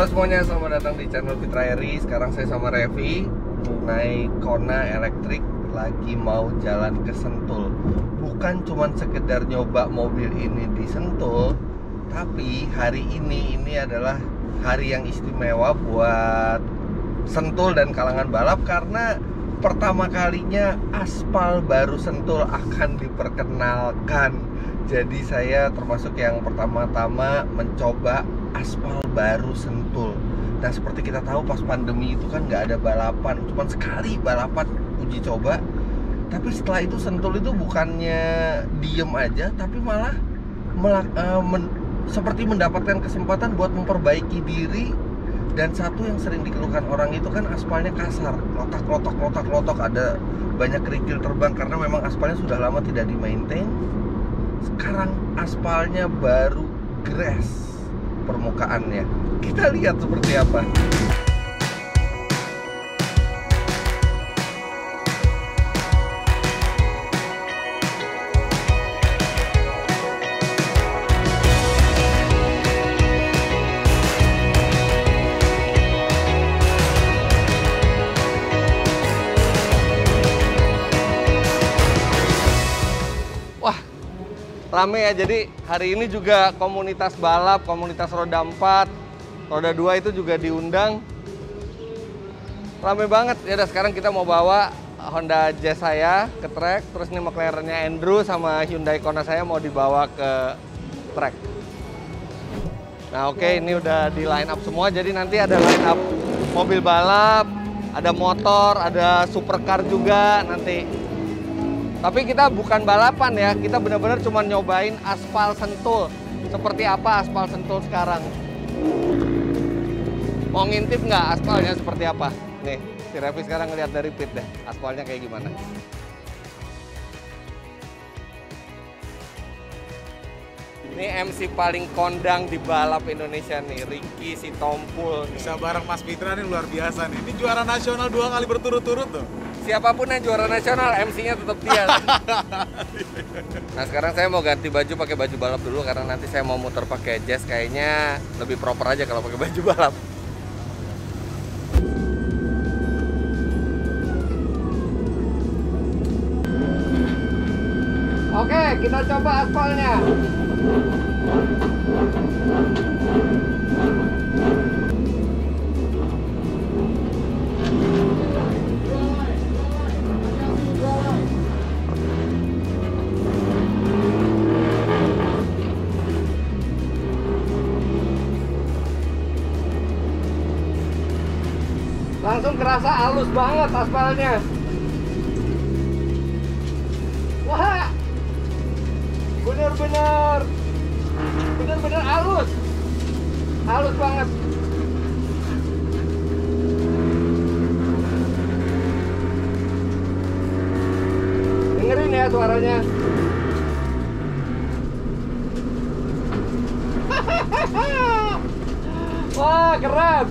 Halo semuanya, selamat datang di channel Fitra Eri. Sekarang saya sama Revi naik Kona elektrik, lagi mau jalan ke Sentul. Bukan cuman sekedar nyoba mobil ini di Sentul, tapi hari ini adalah hari yang istimewa buat Sentul dan kalangan balap, karena pertama kalinya aspal baru Sentul akan diperkenalkan. Jadi saya termasuk yang pertama-tama mencoba aspal baru Sentul. Nah, seperti kita tahu pas pandemi itu kan nggak ada balapan, cuma sekali balapan uji coba. Tapi setelah itu Sentul itu bukannya diem aja, tapi malah seperti mendapatkan kesempatan buat memperbaiki diri. Dan satu yang sering dikeluhkan orang itu kan aspalnya kasar, lotak, ada banyak kerikil terbang karena memang aspalnya sudah lama tidak di-maintain. Sekarang aspalnya baru grass permukaannya. Kita lihat seperti apa. Rame ya, jadi hari ini juga komunitas balap, komunitas roda 4, roda 2 itu juga diundang. Rame banget. Ya udah, sekarang kita mau bawa Honda Jazz saya ke track, terus ini McLaren-nya Andrew sama Hyundai Kona saya mau dibawa ke track. Nah oke, ini udah di line up semua, jadi nanti ada line up mobil balap, ada motor, ada supercar juga nanti. Tapi kita bukan balapan ya, kita benar-benar cuma nyobain aspal Sentul. Seperti apa aspal Sentul sekarang. Mau ngintip nggak aspalnya seperti apa? Nih, si Revi sekarang ngeliat dari pit deh, aspalnya kayak gimana. Ini MC paling kondang di balap Indonesia nih, Ricky Sitompul. Bisa bareng Mas Fitra nih luar biasa nih. Ini juara nasional 2 kali berturut-turut tuh. Siapapun yang juara nasional, MC-nya tetap dia. Nah sekarang saya mau ganti baju pakai baju balap dulu, karena nanti saya mau muter pakai Jazz, kayaknya lebih proper aja kalau pakai baju balap. Oke, kita coba aspalnya. Langsung kerasa halus banget aspalnya. Wah, bener-bener halus banget. Dengerin ya suaranya. Wah, keren.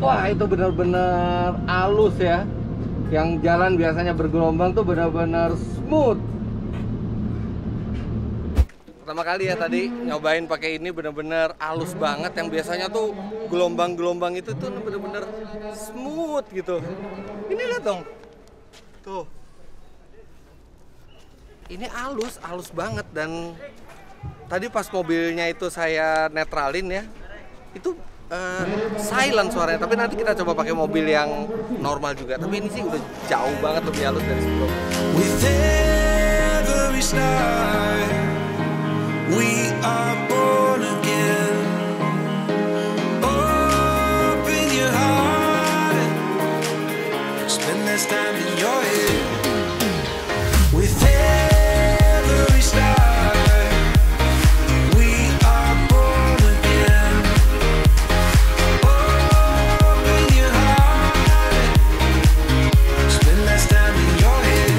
Wah, itu benar-benar halus ya. Yang jalan biasanya bergelombang tuh benar-benar smooth. Pertama kali ya tadi nyobain pakai ini benar-benar halus banget. Yang biasanya tuh gelombang-gelombang itu tuh benar-benar smooth gitu. Ini lihat dong. Tuh. Ini halus banget. Dan tadi pas mobilnya itu saya netralin ya, itu silent suaranya. Tapi nanti kita coba pakai mobil yang normal juga. Tapi ini sih udah jauh banget lebih halus dari sebelumnya. With every start, we are born again. Open your heart, spend less time in your head. With every start, we are born again. Open your heart, spend less time in your head.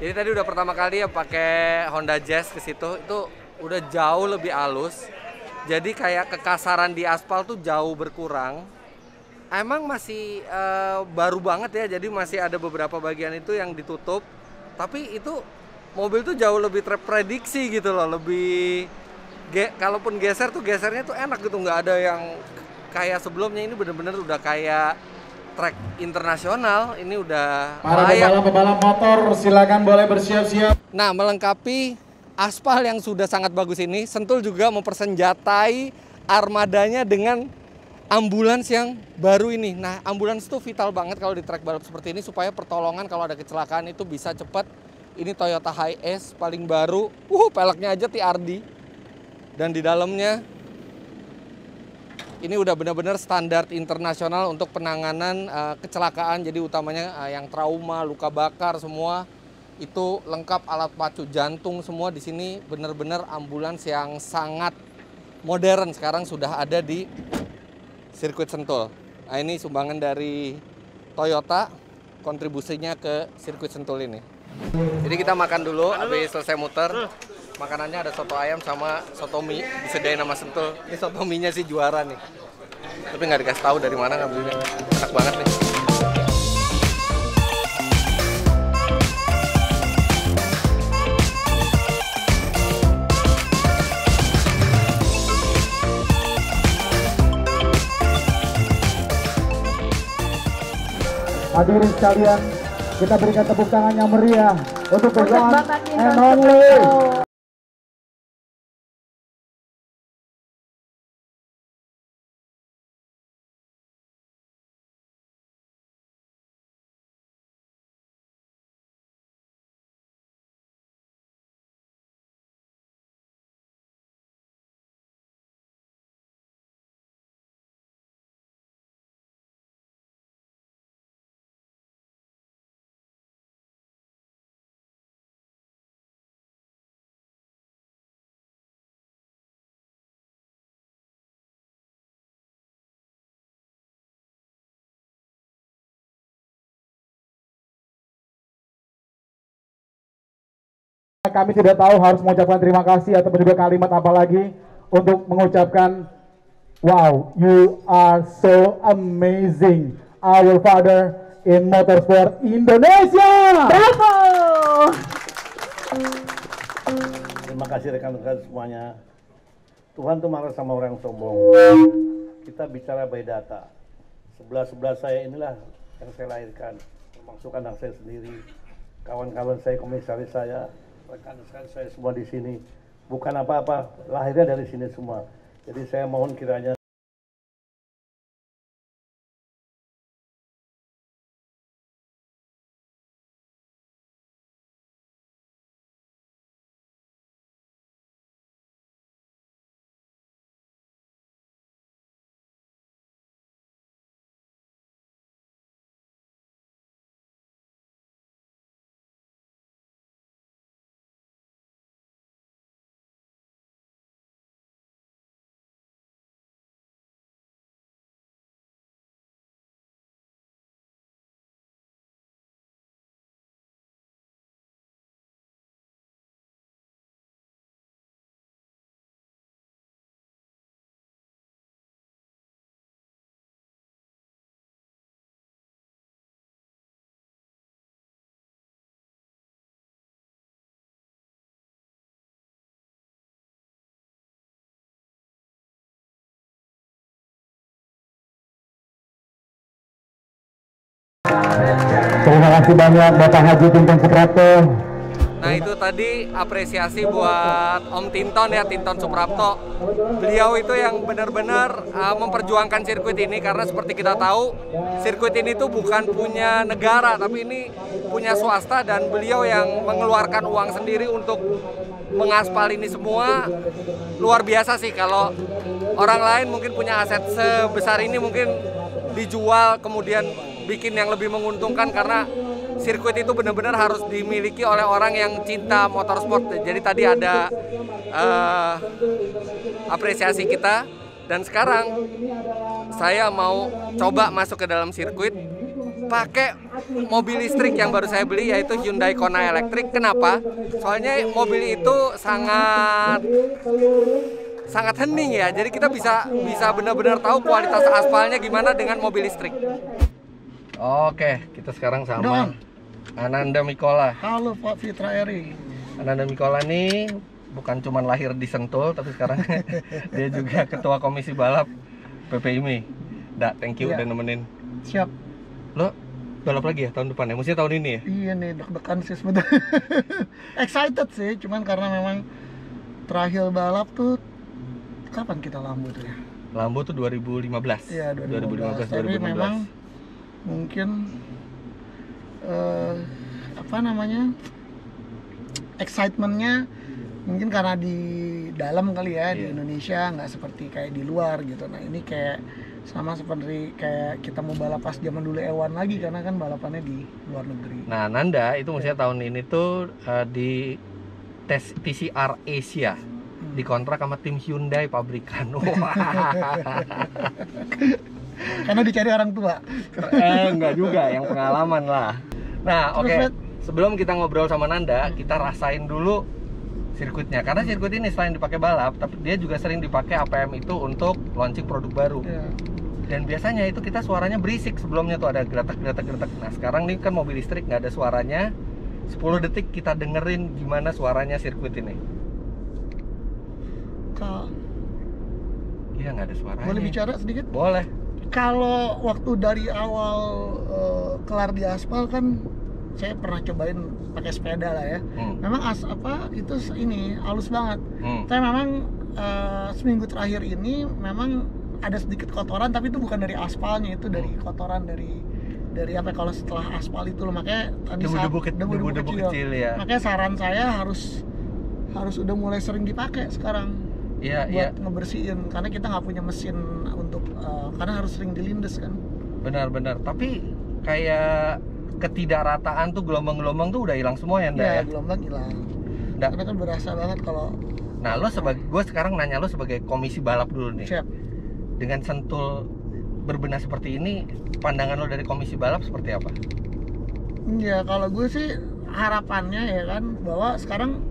Jadi tadi udah pertama kali ya pakai Honda Jazz ke situ, itu udah jauh lebih halus. Jadi kayak kekasaran di aspal tuh jauh berkurang. Emang masih baru banget ya, jadi masih ada beberapa bagian itu yang ditutup. Tapi itu mobil tuh jauh lebih terprediksi gitu loh, lebih kalaupun geser tuh gesernya tuh enak gitu, nggak ada yang kayak sebelumnya. Ini bener-bener udah kayak track internasional. Ini udah Para layak. pembalap motor silakan boleh bersiap-siap. Nah, melengkapi aspal yang sudah sangat bagus ini, Sentul juga mempersenjatai armadanya dengan ambulans yang baru ini. Nah, ambulans itu vital banget kalau di track balap seperti ini supaya pertolongan kalau ada kecelakaan itu bisa cepat. Ini Toyota Hiace paling baru. Peleknya aja TRD. Dan di dalamnya ini udah benar-benar standar internasional untuk penanganan kecelakaan. Jadi utamanya yang trauma, luka bakar semua itu lengkap, alat pacu jantung semua di sini. Benar-benar ambulans yang sangat modern sekarang sudah ada di sirkuit Sentul. Nah, ini sumbangan dari Toyota, kontribusinya ke sirkuit Sentul ini. Jadi kita makan dulu, habis selesai muter. Makanannya ada soto ayam sama soto mie, disediain sama Sentul. Ini soto mie-nya sih juara nih. Tapi nggak dikasih tahu dari mana ngambilnya. Enak banget nih. Hadirin sekalian, kita berikan tepuk tangan yang meriah untuk the one Bapak and Kinton only Suprapto. Kami tidak tahu harus mengucapkan terima kasih atau juga kalimat apa lagi untuk mengucapkan wow, you are so amazing, our father in motorsport Indonesia. Bravo! Terima kasih rekan-rekan semuanya. Tuhan tuh marah sama orang sombong. Kita bicara by data. Sebelah saya inilah yang saya lahirkan, termasuk anak saya sendiri, kawan-kawan saya, komisaris saya, rekan-rekan saya semua di sini. Bukan apa-apa, lahirnya dari sini semua. Jadi saya mohon kiranya kasih banyak Bapak Haji Tinton Suprapto. Nah itu tadi apresiasi buat Om Tinton ya, Tinton Suprapto. Beliau itu yang benar-benar memperjuangkan sirkuit ini, karena seperti kita tahu sirkuit ini tuh bukan punya negara, tapi ini punya swasta, dan beliau yang mengeluarkan uang sendiri untuk mengaspal ini semua. Luar biasa sih, kalau orang lain mungkin punya aset sebesar ini mungkin dijual kemudian bikin yang lebih menguntungkan, karena sirkuit itu benar-benar harus dimiliki oleh orang yang cinta motorsport. Jadi tadi ada apresiasi kita, dan sekarang saya mau coba masuk ke dalam sirkuit pakai mobil listrik yang baru saya beli, yaitu Hyundai Kona Electric. Kenapa? Soalnya mobil itu sangat hening ya, jadi kita bisa benar-benar tahu kualitas aspalnya gimana dengan mobil listrik. Oke, kita sekarang sama Ananda Mikola. Halo Pak Fitra Eri. Ananda Mikola nih bukan cuma lahir di Sentul, tapi sekarang dia juga ketua komisi balap PPIMI. Dak, thank you udah nemenin. Siap. Lo balap lagi ya tahun depan ya? Mestinya tahun ini ya? Iya nih, deg-degan sih sebetulnya. Excited sih, cuman karena memang terakhir balap tuh kapan kita Lambo tuh ya? Lambo tuh 2015. Iya, 2015. Tapi memang mungkin excitementnya mungkin karena di dalam kali ya, di Indonesia nggak seperti kayak di luar gitu. Nah ini kayak sama seperti kayak kita mau balap pas zaman dulu Ewan lagi, karena kan balapannya di luar negeri. Nah Nanda itu maksudnya tahun ini tuh di tes TCR Asia dikontrak sama tim Hyundai pabrikan. Karena dicari orang tua. Enggak juga, yang pengalaman lah. Nah oke, sebelum kita ngobrol sama Nanda, kita rasain dulu sirkuitnya. Karena sirkuit ini selain dipakai balap, tapi dia juga sering dipakai APM itu untuk launching produk baru. Dan biasanya itu kita suaranya berisik, sebelumnya tuh ada geratak-geratak. Nah sekarang nih kan mobil listrik nggak ada suaranya. 10 detik kita dengerin gimana suaranya sirkuit ini. Iya nggak ada suaranya. Boleh bicara sedikit? Boleh. Kalau waktu dari awal kelar di aspal kan saya pernah cobain pakai sepeda lah ya. Memang itu ini halus banget. Tapi memang seminggu terakhir ini memang ada sedikit kotoran, tapi itu bukan dari aspalnya, itu dari kotoran dari kalau setelah aspal itu loh. Makanya tadi debu-debu kecil ya. Makanya saran saya harus udah mulai sering dipakai sekarang. Buat ngebersihin, karena kita nggak punya mesin untuk karena harus sering dilindes kan. Benar. Tapi kayak ketidakrataan tuh, gelombang-gelombang tuh udah hilang semua ya, Nda ya? Gelombang hilang. Karena kan berasa banget kalau. Nah, gue sekarang nanya lo sebagai komisi balap dulu nih. Siap. Dengan Sentul berbenah seperti ini, pandangan lo dari komisi balap seperti apa? Ya kalau gue sih harapannya ya kan, bahwa sekarang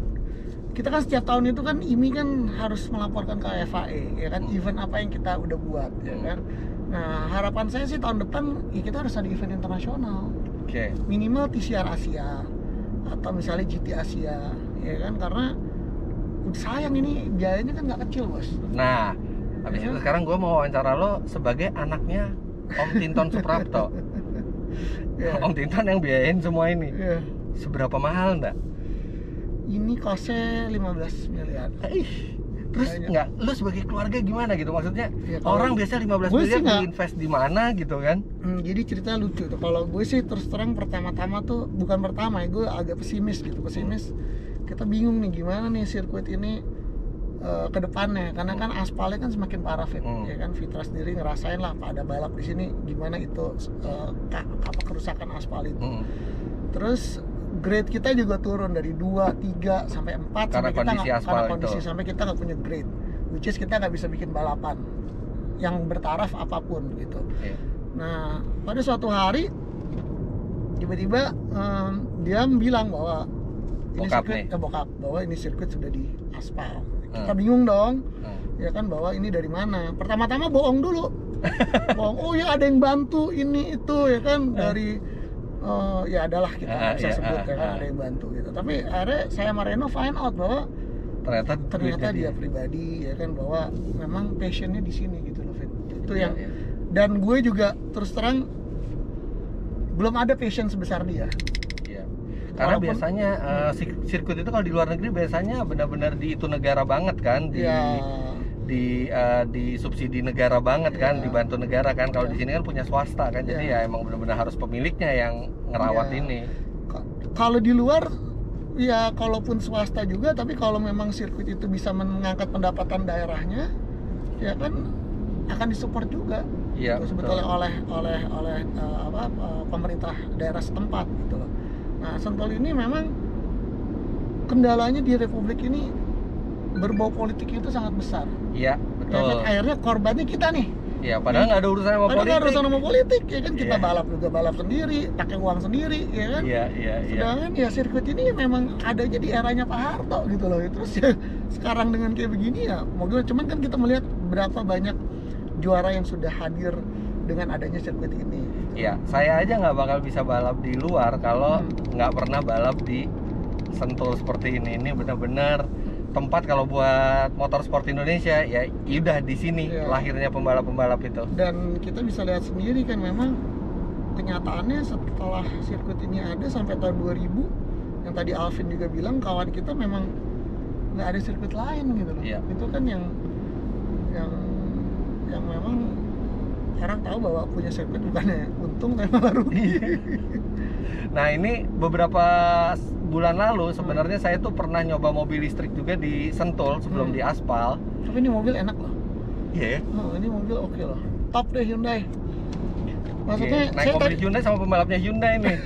kita kan setiap tahun itu kan IMI kan harus melaporkan ke FAE ya kan, event apa yang kita udah buat ya kan. Nah harapan saya sih tahun depan ya kita harus ada event internasional. Minimal TCR Asia atau misalnya GT Asia ya kan, karena sayang ini biayanya kan nggak kecil bos. Nah habis itu sekarang gue mau wawancara lo sebagai anaknya Om Tinton Suprapto. Om Tinton yang biayain semua ini. Seberapa mahal Nda? Ini kosnya 15 miliar. Terus nggak, lu sebagai keluarga gimana gitu? Maksudnya orang biasa 15 miliar diinvest di mana gitu kan? Jadi cerita lucu tuh. Kalau gue sih terus terang pertama-tama tuh, bukan pertama ya, gue agak pesimis. Kita bingung nih gimana nih sirkuit ini ke depannya, karena kan aspalnya kan semakin parah Fit. Ya kan Fitra sendiri ngerasain lah pada balap di sini gimana itu kerusakan aspal itu. Terus grade kita juga turun dari 2, 3 sampai 4 karena kondisi sampai kita nggak punya grade, which is kita nggak bisa bikin balapan yang bertaraf apapun gitu. Nah pada suatu hari tiba-tiba dia bilang bahwa ini sirkuit bahwa ini sirkuit sudah di aspal. Kita bingung dong, ya kan, bahwa ini dari mana? Pertama-tama bohong dulu, bohong. Oh ya ada yang bantu ini itu ya kan, dari ya adalah kita bisa sebut ya kan, ada yang bantu gitu. Tapi akhirnya saya sama Reno find out bahwa ternyata dia pribadi ya kan, bahwa memang passionnya di sini gitu loh Fit. Itu yang dan gue juga terus terang belum ada passion sebesar dia. Iya. Karena Walaupun- biasanya sirkuit itu kalau di luar negeri biasanya benar-benar di itu negara banget kan, Ya, di subsidi negara banget kan, Iya. dibantu negara kan. Kalau Iya. di sini kan punya swasta kan, jadi Iya. ya emang benar-benar harus pemiliknya yang ngerawat Iya. ini. kalau di luar ya kalaupun swasta juga, tapi kalau memang sirkuit itu bisa mengangkat pendapatan daerahnya, ya kan akan disupport juga. Iya, Itu betul. sebetulnya oleh pemerintah daerah setempat gitu loh. Nah, Sentul ini memang kendalanya di Republik ini berbau politik itu sangat besar. Iya, Ya kan, betul. akhirnya korbannya kita nih. Iya, padahal nggak ada urusan sama Padahal nggak politik. urusan sama politik, ya kan kita Iya. balap juga balap sendiri, pakai uang sendiri, ya kan. Iya, iya, iya. Sedangkan ya sirkuit ini memang ada jadi eranya Pak Harto gitu loh. Terus ya, sekarang dengan kayak begini ya, mau gimana? Cuman kan kita melihat berapa banyak juara yang sudah hadir dengan adanya sirkuit ini. Iya, saya aja nggak bakal bisa balap di luar kalau nggak pernah balap di Sentul seperti ini. Ini benar-benar tempat kalau buat motorsport Indonesia ya udah di sini Iya. lahirnya pembalap-pembalap itu. Dan kita bisa lihat sendiri kan memang kenyataannya setelah sirkuit ini ada sampai tahun 2000, yang tadi Alvin juga bilang kawan kita memang nggak ada sirkuit lain gitu loh. Iya. Itu kan yang memang orang tahu bahwa punya sirkuit bukannya untung tapi malah rugi. Nah, ini beberapa bulan lalu sebenarnya saya tuh pernah nyoba mobil listrik juga di Sentul sebelum di aspal. Tapi ini mobil enak loh. Iya. Oh, ini mobil oke loh. Top deh Hyundai. Maksudnya Iya, naik saya mobil tadi Hyundai sama pembalapnya Hyundai nih.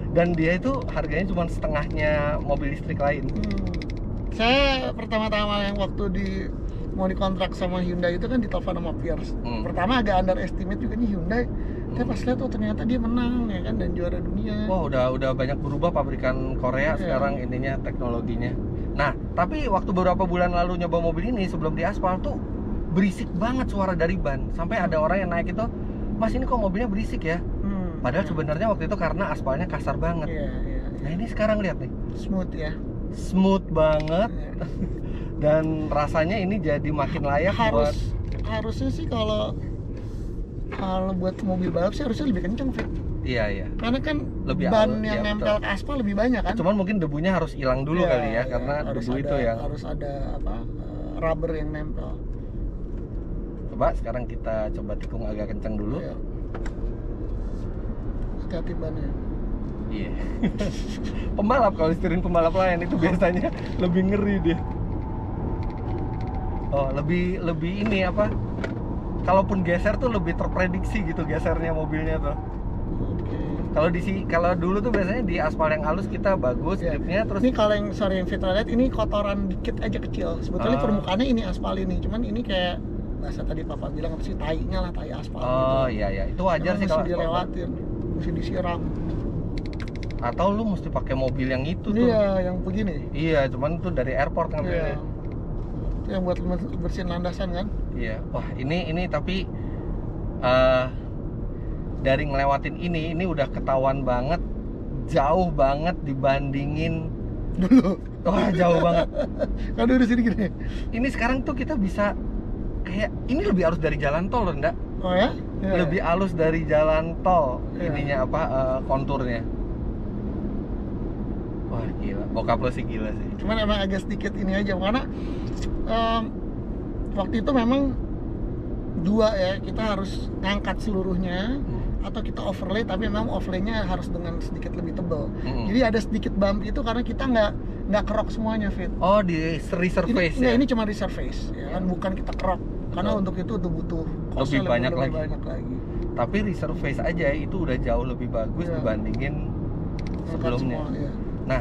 Dan dia itu harganya cuma setengahnya mobil listrik lain. Saya pertama-tama yang waktu mau dikontrak sama Hyundai itu kan ditelepon sama Pierce. Pertama agak underestimate juga nih Hyundai. Tapi pas lihat tuh ternyata dia menang ya kan dan juara dunia. Wah, udah banyak berubah pabrikan Korea Iya. sekarang ininya teknologinya. Nah, tapi waktu beberapa bulan lalu nyoba mobil ini sebelum di aspal tuh berisik banget suara dari ban. Sampai ada orang yang naik itu, "Mas, ini kok mobilnya berisik ya?" Padahal sebenarnya waktu itu karena aspalnya kasar banget. Iya. Nah, ini sekarang lihat nih. Smooth ya. Smooth banget Iya. dan rasanya ini jadi makin layak buat Harusnya sih kalau buat mobil balap sih harusnya lebih kenceng, Fit. iya. Karena kan Lebih ban halus, yang iya, nempel betul. ke aspal lebih banyak kan. Cuman mungkin debunya harus hilang dulu Iya, kali ya, iya. karena Harus debu itu yang harus ada rubber yang nempel. coba sekarang kita coba tikung agak kencang dulu. Iya. Hati-hati bannya. Iya. Pembalap kalau disetirin pembalap lain itu biasanya lebih ngeri dia. Oh, lebih ini apa? Kalaupun geser tuh lebih terprediksi gitu gesernya mobilnya tuh. Oke. Kalau dulu tuh biasanya di aspal yang halus kita bagus Iya. gripnya, terus Ini kalau yang sorry yang Fitra lihat ini kotoran dikit aja kecil. Sebetulnya Ah. permukaannya ini aspal ini, cuman ini kayak bahasa tadi Papa bilang apa sih tainya lah, tai aspal. oh iya itu wajar Memang sih kalau mesti dilewatin, mesti disiram. atau lu mesti pakai mobil yang itu tuh. Iya, yang begini. Iya, cuman tuh dari airport Iya. ngambilnya. Itu yang buat bersihin landasan kan? Iya. Wah, ini tapi dari ngelewatin ini udah ketahuan banget jauh banget dibandingin Dulu. wah jauh banget. Kan udah sini gini. Ini sekarang tuh kita bisa kayak ini lebih halus dari jalan tol loh, Ndak? Oh ya? Iya. Lebih halus dari jalan tol Iya. ininya apa konturnya. Wah, gila. Bokap lo sih gila sih. Cuman emang agak sedikit ini aja karena waktu itu memang dua ya, kita harus ngangkat seluruhnya atau kita overlay, tapi memang overlaynya harus dengan sedikit lebih tebal. Jadi ada sedikit bump itu karena kita nggak kerok semuanya, Fit. Oh, di resurface ya. Ini cuma resurface ya kan, bukan kita kerok. Karena Betul. untuk itu butuh cost Lebih banyak lagi. banyak lagi. Tapi resurface aja itu udah jauh lebih bagus Iya. dibandingin Ngangkat sebelumnya. semua, ya. Nah,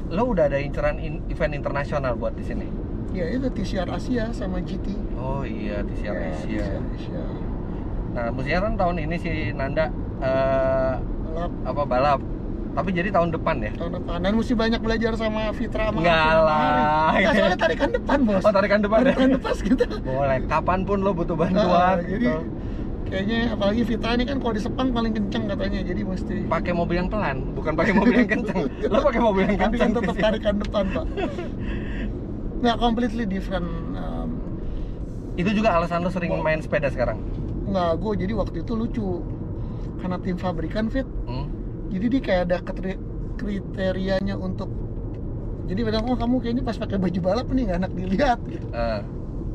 lo udah ada inceran event internasional buat di sini? Ya itu TCR Asia sama GT. Oh iya, di Ya, Asia. TCR Asia. Nah, mestinya kan tahun ini si Nanda Balap balap. Tapi jadi tahun depan ya? tahun depan dan mesti banyak belajar sama Fitra sama Nggak Alvin sama lah. Hari. Nggak, soalnya tarikan depan, Bos. Oh, tarikan depan ya? Tarikan depan kita. Boleh, kapanpun lo butuh bantuan Jadi gitu. kayaknya apalagi Fitra ini kan kalau di Sepang paling kenceng katanya, jadi mesti Pakai mobil yang pelan, bukan pakai mobil yang kenceng. Lo pakai mobil yang tapi kan kenceng. tetap sih. tarikan depan, Pak. Nggak completely different. Itu juga alasan lo sering main sepeda sekarang? Nggak, gue jadi waktu itu lucu karena tim pabrikan Fit. Jadi dia kayak ada kriterianya untuk, jadi bilang, oh kamu kayaknya pas pakai baju balap nih nggak enak dilihat gitu.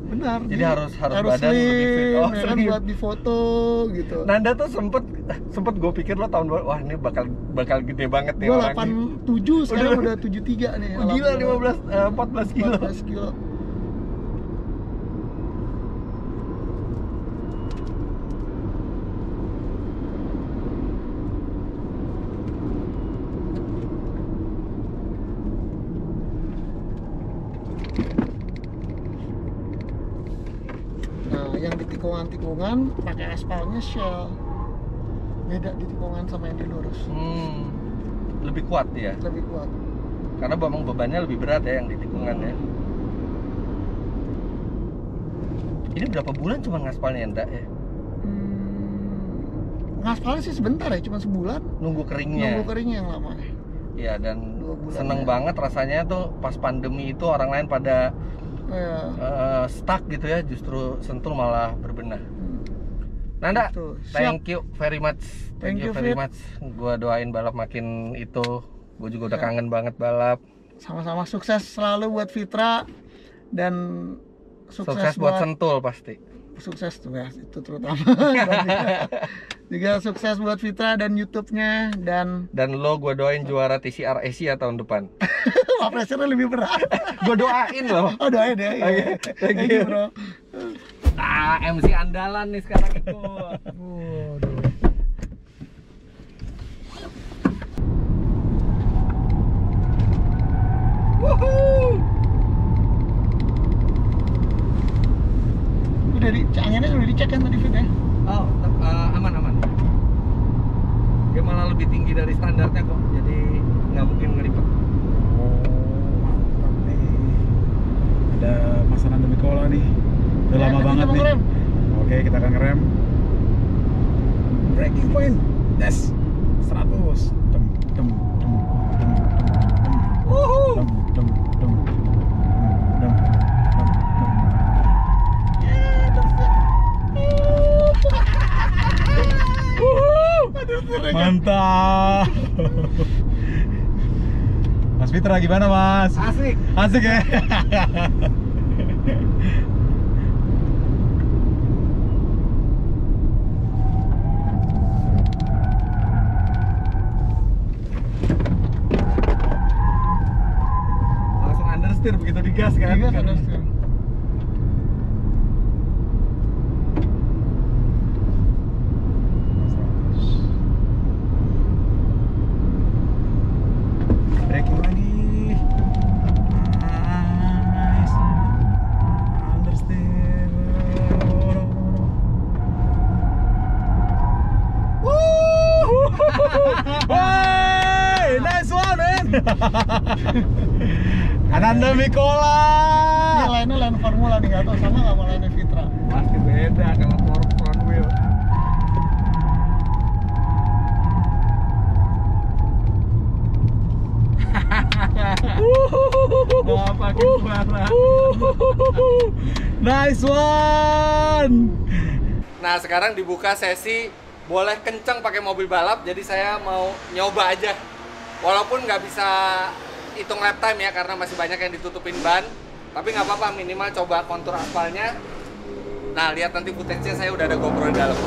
Benar. Jadi harus badan slim, lebih fit. Oh, ya kan, buat difoto gitu. Nanda tuh sempet gue pikir lo tahun wah ini bakal gede banget nih Gue orang ini. 87, sekarang udah 73 nih. Oh, gila 14 kilo. 14 kilo. Nah, yang di tikungan pakai aspalnya Shell. Beda di tikungan sama yang di lurus. Lebih kuat ya. Lebih kuat. Karena memang bebannya lebih berat ya yang di tikungan ya. Ini berapa bulan cuma ngaspalnya enggak ya? Ngaspalnya sih sebentar ya, cuma sebulan. Nunggu keringnya. Nunggu keringnya yang lama. Iya, dan 2 bulan seneng ya. banget rasanya tuh pas pandemi itu orang lain pada Ya. stuck gitu ya, justru Sentul malah berbenah. Nanda, Betul. Siap. thank you very much. Thank you, very Fit. much. Gua doain balap makin itu. Gue juga udah Ya. kangen banget balap. Sama-sama sukses selalu buat Fitra dan Sukses buat Sentul pasti. sukses tuh ya, itu terutama. Juga sukses buat Fitra dan YouTube-nya dan Dan lo gue doain juara TCR Asia tahun depan. wah, pressure-nya lebih berat. Gue doain loh. Oh, doain ya. Oke, thank you. Bro. MC andalan nih sekarang itu. Waduh. Udah anginnya udah dicek kan tadi Fit ya? Oh, aman. Dia malah lebih tinggi dari standarnya kok. Jadi nggak mungkin ngelipet. Mantap nih. Ada masalah demi cola nih. Udah lama Nanti banget coba nih. ngerem. Oke, kita akan ngerem. Braking point. Yes. 100. Dem dem dem dem dem dem. Wuhu. Dem dem dem dem dem. Mantap. Mas Fitra gimana Mas? Asik. Asik ya? Langsung understeer begitu digas kan? Digas understeer. Braking lagi. Nice. Understeer. Hey, nice one, man. Ananda Mikola. Ini lainnya lain formula nih, nggak tahu sama nggak sama lainnya Fitra. Pasti beda kalau front wheel. Nggak pakai suara. Nice one. Nah, sekarang dibuka sesi boleh kenceng pakai mobil balap, jadi saya mau nyoba aja. Walaupun nggak bisa hitung lap time ya, karena masih banyak yang ditutupin ban. Tapi nggak apa-apa, minimal coba kontur aspalnya. Nah, lihat nanti footage-nya, saya udah ada GoPro di dalam.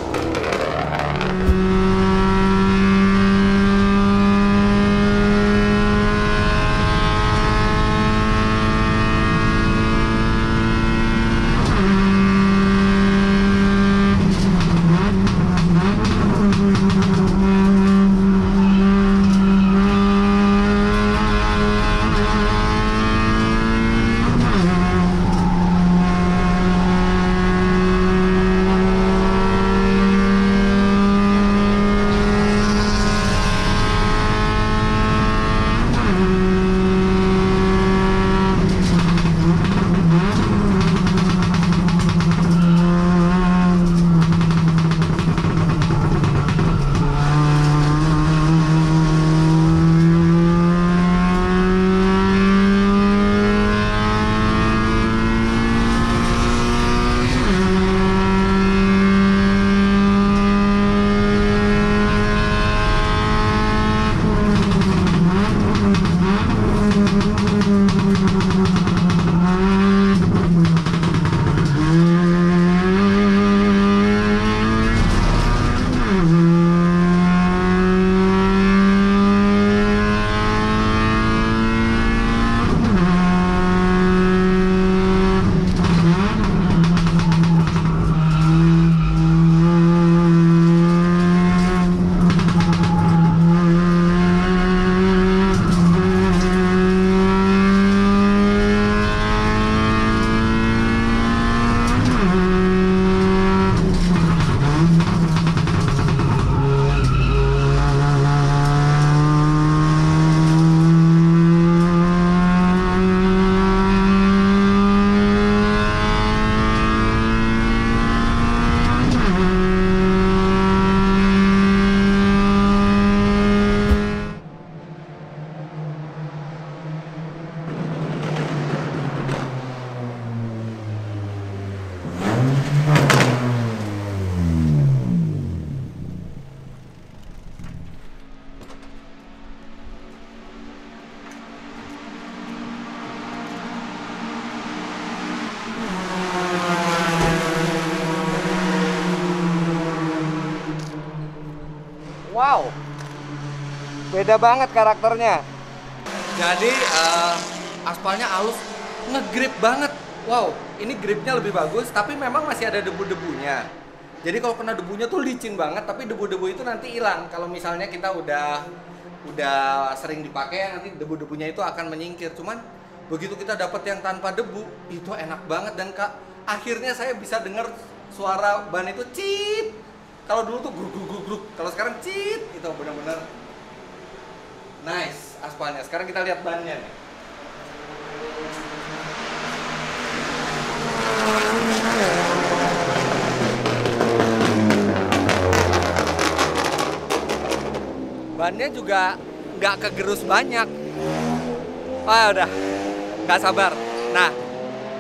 Beda banget karakternya. Jadi aspalnya halus, ngegrip banget. Wow, ini gripnya lebih bagus, tapi memang masih ada debu-debunya. Jadi kalau kena debunya tuh licin banget, tapi debu-debu itu nanti hilang. Kalau misalnya kita udah sering dipakai, nanti debu-debunya itu akan menyingkir. Cuman begitu kita dapat yang tanpa debu, itu enak banget. Dan akhirnya saya bisa dengar suara ban itu cit. Kalau dulu tuh gruk, kalau sekarang cit, itu benar-benar nice aspalnya. Sekarang kita lihat bannya nih. Bannya juga nggak kegerus banyak. Udah nggak sabar. Nah,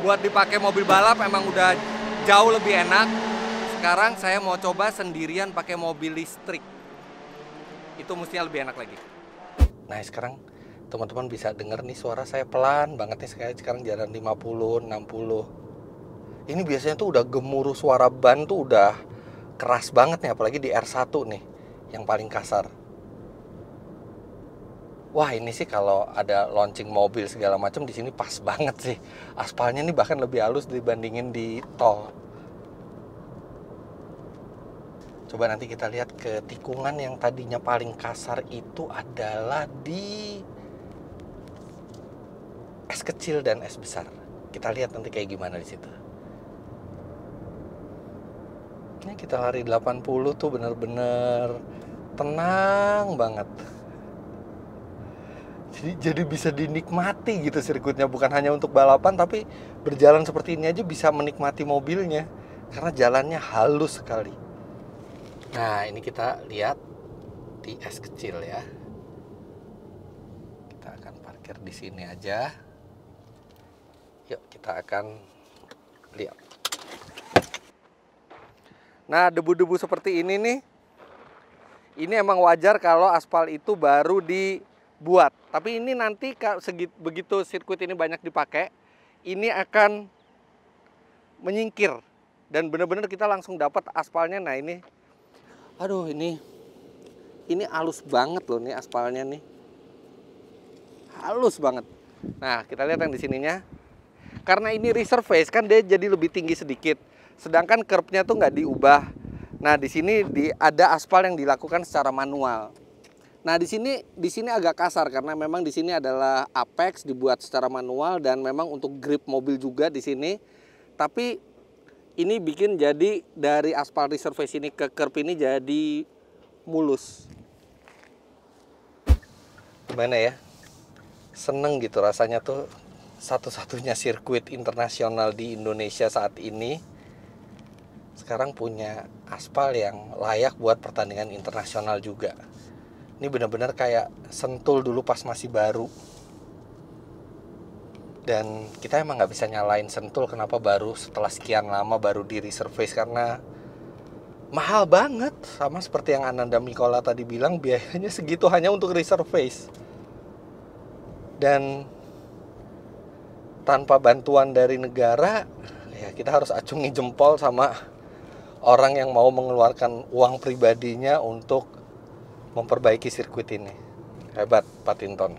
buat dipakai mobil balap emang udah jauh lebih enak. Sekarang saya mau coba sendirian pakai mobil listrik. Itu mestinya lebih enak lagi. Nah, sekarang teman-teman bisa denger nih suara saya pelan banget nih. Sekarang jalan 50, 60. Ini biasanya tuh udah gemuruh suara ban tuh udah keras banget nih, apalagi di R1 nih yang paling kasar. Wah, ini sih kalau ada launching mobil segala macam di sini pas banget sih. Aspalnya nih bahkan lebih halus dibandingin di tol. Coba nanti kita lihat ke tikungan yang tadinya paling kasar itu adalah di S kecil dan S besar. Kita lihat nanti kayak gimana di situ. Ini kita lari 80 tuh bener-bener tenang banget. Jadi bisa dinikmati gitu sirkuitnya, bukan hanya untuk balapan, tapi berjalan seperti ini aja bisa menikmati mobilnya karena jalannya halus sekali. Nah, ini kita lihat di S kecil ya. Kita akan parkir di sini aja. Yuk, kita akan lihat. Nah, debu-debu seperti ini nih, ini emang wajar kalau aspal itu baru dibuat. Tapi ini nanti begitu sirkuit ini banyak dipakai, ini akan menyingkir. Dan benar-benar kita langsung dapat aspalnya. Nah, ini, aduh, ini halus banget loh nih aspalnya nih. Halus banget. Nah, kita lihat yang di sininya. Karena ini resurface kan dia jadi lebih tinggi sedikit. Sedangkan curve-nya tuh nggak diubah. Nah, di sini ada aspal yang dilakukan secara manual. Nah, di sini agak kasar karena memang di sini adalah apex dibuat secara manual dan memang untuk grip mobil juga di sini. Tapi ini bikin jadi dari aspal resurface ini ke curve ini jadi mulus. Gimana ya? Seneng gitu rasanya tuh, satu-satunya sirkuit internasional di Indonesia saat ini sekarang punya aspal yang layak buat pertandingan internasional juga. Ini benar-benar kayak Sentul dulu pas masih baru. Dan kita emang nggak bisa nyalain Sentul kenapa baru setelah sekian lama baru di resurface, karena mahal banget. Sama seperti yang Ananda Mikola tadi bilang, biayanya segitu hanya untuk resurface. Dan tanpa bantuan dari negara, ya kita harus acungi jempol sama orang yang mau mengeluarkan uang pribadinya untuk memperbaiki sirkuit ini. Hebat Pak Tinton,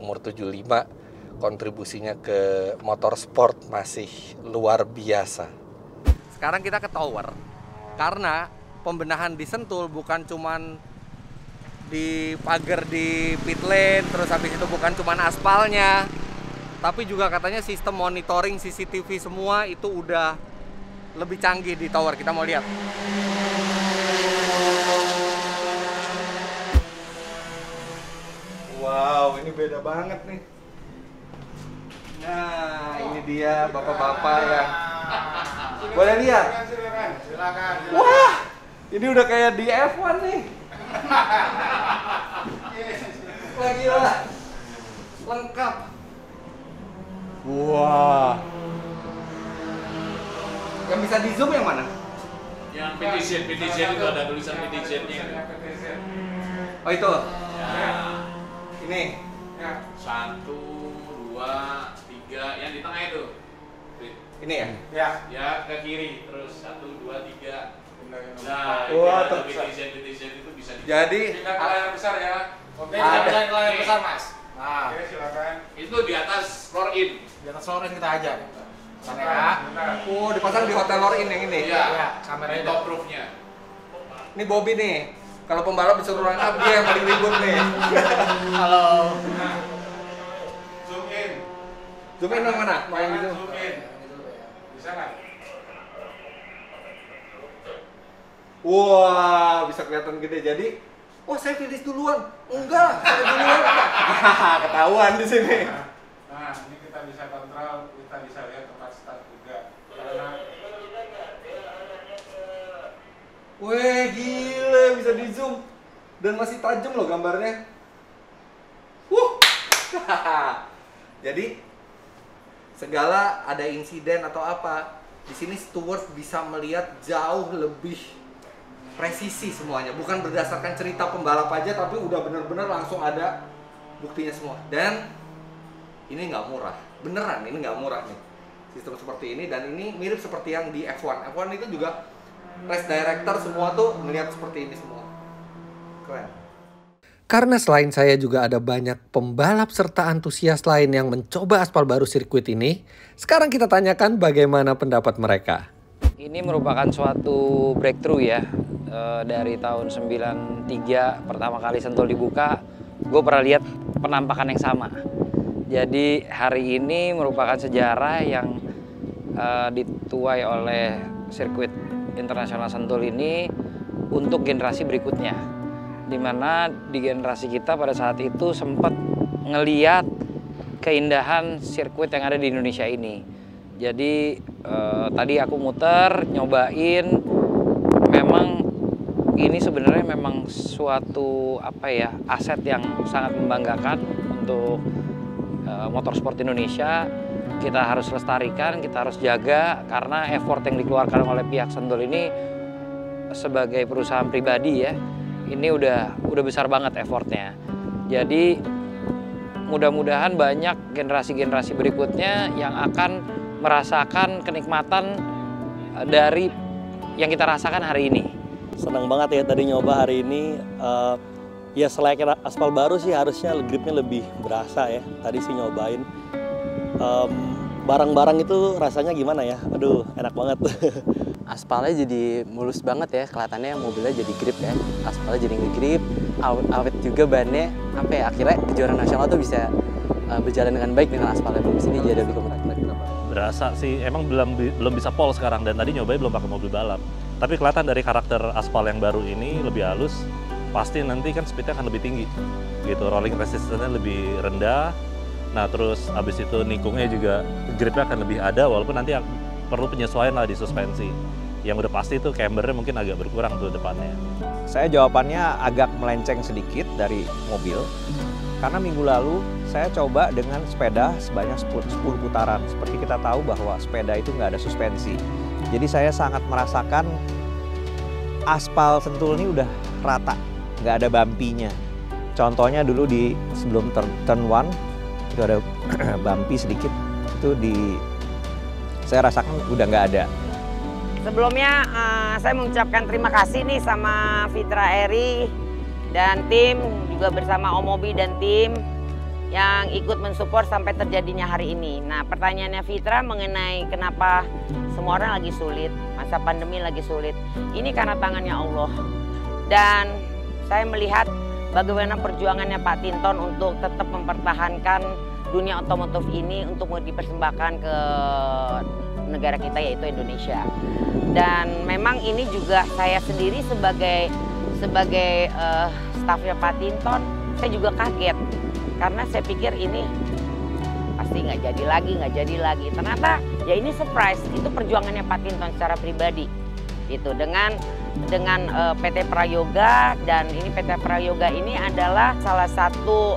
umur 75, kontribusinya ke motorsport masih luar biasa. Sekarang kita ke tower, karena pembenahan di Sentul bukan cuman di pagar di pit lane, terus habis itu bukan cuman aspalnya, tapi juga katanya sistem monitoring CCTV semua itu udah lebih canggih di tower. Kita mau lihat. Wow, ini beda banget nih. Nah, ini dia bapak-bapak yang boleh lihat. Silakan. Wah, ini udah kayak di F1 nih. Wah, gila. Lengkap. Wah. Yang bisa di zoom yang mana? Yang PTZ itu ada tulisan PTZ-nya. Oh, itu. Ya. Ini. 1, 2, 3, yang di tengah itu. Ini ya? Ya. Ya, ke kiri terus 1, 2, 3. Nah, Wah, itu terbesar. PTZ itu bisa Jadi Pindah ke layar besar ya. Oke, kita layar besar mas. Nah, Oke, silakan. Itu di atas floor in. di atas floor kita aja. Sana ya. Oh, dipasang di hotel Lorin yang ini. Iya. Ya, kameranya Ini top roofnya. Ini Bobby nih. Kalau pembalap disuruh line up, dia yang paling ribut nih. Halo. Zoom in. Zoom in yang mana? Mau yang gitu? Zoom in. Bisa nggak? Wah, bisa kelihatan gede. Jadi, wah saya finish duluan. Enggak, saya duluan. Ketahuan di sini. Nah, ini kita bisa kontrol, kita bisa lihat tempat start juga. Karena Weh, gila bisa di zoom. Dan masih tajam loh gambarnya. Jadi, segala ada insiden atau apa, di sini steward bisa melihat jauh lebih presisi semuanya. Bukan berdasarkan cerita pembalap aja, tapi udah bener-bener langsung ada buktinya semua. Dan ini nggak murah, beneran ini nggak murah nih sistem seperti ini. Dan ini mirip seperti yang di F1. F1 itu juga race director semua tuh melihat seperti ini semua. Keren. Karena selain saya juga ada banyak pembalap serta antusias lain yang mencoba aspal baru sirkuit ini, sekarang kita tanyakan bagaimana pendapat mereka. Ini merupakan suatu breakthrough ya. Dari tahun 93 pertama kali Sentul dibuka, gue pernah lihat penampakan yang sama. Jadi hari ini merupakan sejarah yang dituai oleh sirkuit internasional Sentul ini untuk generasi berikutnya. Dimana di generasi kita pada saat itu sempat ngeliat keindahan sirkuit yang ada di Indonesia ini. Jadi tadi aku muter, nyobain, memang ini sebenarnya memang suatu aset yang sangat membanggakan untuk motorsport Indonesia. Kita harus lestarikan, kita harus jaga, karena effort yang dikeluarkan oleh pihak Sentul ini sebagai perusahaan pribadi ya, ini udah besar banget effortnya. Jadi mudah-mudahan banyak generasi-generasi berikutnya yang akan merasakan kenikmatan dari yang kita rasakan hari ini. Senang banget ya tadi nyoba hari ini. Ya selain aspal baru sih harusnya gripnya lebih berasa ya. Tadi sih nyobain. Barang-barang itu rasanya gimana ya? Aduh, enak banget. Aspalnya jadi mulus banget ya, kelihatannya mobilnya jadi grip ya. Aspalnya jadi nge-grip, awet juga bannya. Akhirnya kejuaraan nasional tuh bisa berjalan dengan baik dengan aspalnya bagus ini, jadi lebih kompeten. Berasa sih, emang belum bisa pole sekarang, dan tadi nyobain belum pakai mobil balap. Tapi kelihatan dari karakter aspal yang baru ini lebih halus, pasti nanti kan speednya akan lebih tinggi. Gitu, rolling resistance-nya lebih rendah. Nah terus abis itu nikungnya juga gripnya akan lebih ada, walaupun nanti perlu penyesuaian lah di suspensi. Yang udah pasti tuh cambernya mungkin agak berkurang tuh depannya. Saya jawabannya agak melenceng sedikit dari mobil, karena minggu lalu saya coba dengan sepeda sebanyak 10 putaran. Seperti kita tahu bahwa sepeda itu nggak ada suspensi. Jadi saya sangat merasakan aspal Sentul ini udah rata, nggak ada bumpy-nya. Contohnya dulu di sebelum turn 1, itu ada bumpy sedikit, itu saya rasakan udah nggak ada. Sebelumnya saya mengucapkan terima kasih nih sama Fitra Eri dan tim, juga bersama Om Mobi dan tim yang ikut mensupport sampai terjadinya hari ini. Nah, pertanyaannya Fitra mengenai kenapa semua orang lagi sulit, masa pandemi lagi sulit. Ini karena tangannya Allah. Dan saya melihat bagaimana perjuangannya Pak Tinton untuk tetap mempertahankan dunia otomotif ini untuk mau dipersembahkan ke negara kita, yaitu Indonesia. Dan memang ini juga saya sendiri sebagai stafnya Pak Tinton, saya juga kaget karena saya pikir ini pasti nggak jadi lagi. Ternyata ya ini surprise, itu perjuangannya Pak Tinton secara pribadi gitu dengan PT Prayoga. Dan ini PT Prayoga ini adalah salah satu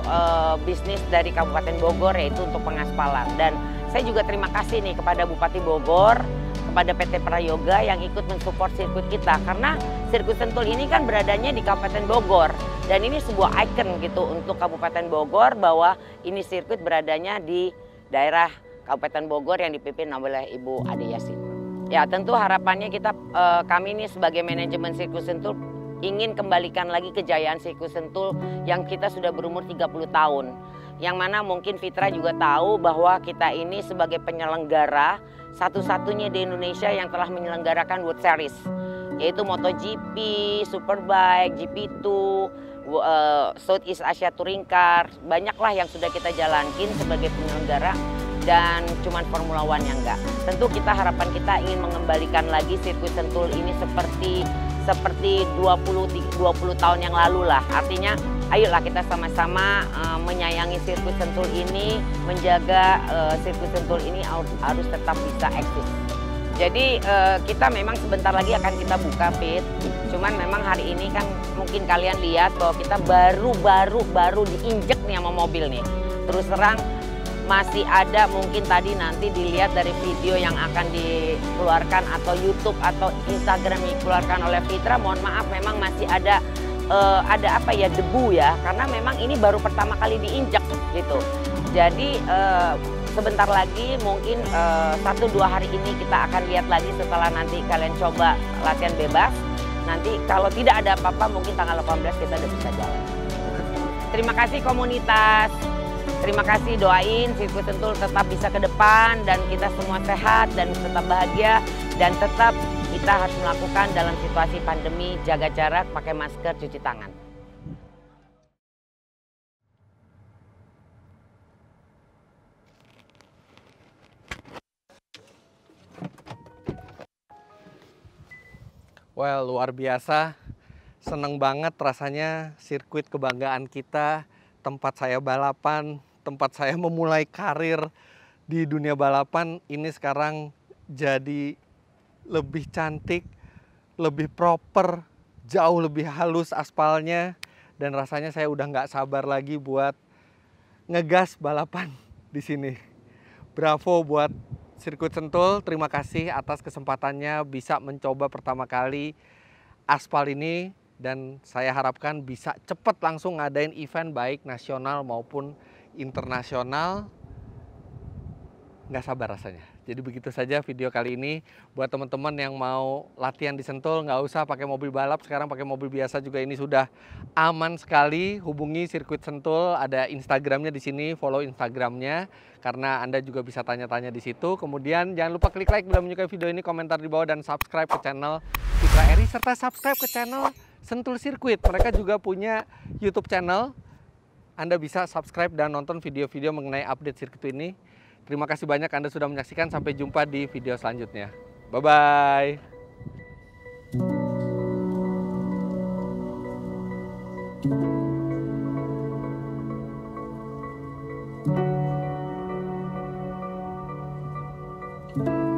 bisnis dari Kabupaten Bogor, yaitu untuk pengaspalan. Dan saya juga terima kasih nih kepada Bupati Bogor, kepada PT Prayoga yang ikut mensupport sirkuit kita, karena sirkuit Sentul ini kan beradanya di Kabupaten Bogor, dan ini sebuah ikon gitu untuk Kabupaten Bogor bahwa ini sirkuit beradanya di daerah Kabupaten Bogor yang dipimpin oleh Ibu Ade Yasin. Ya tentu harapannya kami ini sebagai manajemen sirkuit Sentul ingin kembalikan lagi kejayaan sirkuit Sentul yang kita sudah berumur 30 tahun. Yang mana mungkin Fitra juga tahu bahwa kita ini sebagai penyelenggara satu-satunya di Indonesia yang telah menyelenggarakan World Series, yaitu MotoGP, Superbike, GP2, Southeast Asia Touring Car, banyaklah yang sudah kita jalankan sebagai penyelenggara dan cuman Formula One yang enggak. Tentu kita harapan kita ingin mengembalikan lagi sirkuit Sentul ini seperti 20 tahun yang lalu lah. Artinya ayolah kita sama-sama menyayangi sirkuit Sentul ini, menjaga sirkuit Sentul ini harus tetap bisa eksis. Jadi kita memang sebentar lagi akan kita buka, Fit. Cuman memang hari ini kan mungkin kalian lihat bahwa kita baru diinjek nih sama mobil nih. Terus terang masih ada mungkin tadi nanti dilihat dari video yang akan dikeluarkan atau YouTube atau Instagram yang dikeluarkan oleh Fitra. Mohon maaf memang masih ada apa ya, debu ya, karena memang ini baru pertama kali diinjek gitu. Jadi sebentar lagi mungkin 1-2 hari ini kita akan lihat lagi setelah nanti kalian coba latihan bebas. Nanti kalau tidak ada apa-apa mungkin tanggal 18 kita udah bisa jalan. Terima kasih komunitas. Terima kasih, doain sirkuit Sentul tetap bisa ke depan dan kita semua sehat dan tetap bahagia, dan tetap kita harus melakukan dalam situasi pandemi, jaga jarak, pakai masker, cuci tangan. Well, luar biasa, seneng banget rasanya sirkuit kebanggaan kita, tempat saya balapan, tempat saya memulai karir di dunia balapan ini sekarang jadi lebih cantik, lebih proper, jauh lebih halus aspalnya, dan rasanya saya udah nggak sabar lagi buat ngegas balapan di sini. Bravo buat sirkuit Sentul, terima kasih atas kesempatannya bisa mencoba pertama kali aspal ini, dan saya harapkan bisa cepat langsung ngadain event baik nasional maupun internasional. Nggak sabar rasanya. Jadi begitu saja video kali ini. Buat teman-teman yang mau latihan di Sentul, nggak usah pakai mobil balap, sekarang pakai mobil biasa juga ini sudah aman sekali. Hubungi sirkuit Sentul, ada Instagramnya di sini, follow Instagramnya, karena Anda juga bisa tanya-tanya di situ. Kemudian jangan lupa klik like bila menyukai video ini, komentar di bawah, dan subscribe ke channel Fitra Eri, serta subscribe ke channel Sentul Sirkuit. Mereka juga punya YouTube channel. Anda bisa subscribe dan nonton video-video mengenai update sirkuit ini. Terima kasih banyak Anda sudah menyaksikan. Sampai jumpa di video selanjutnya. Bye-bye. Thank you.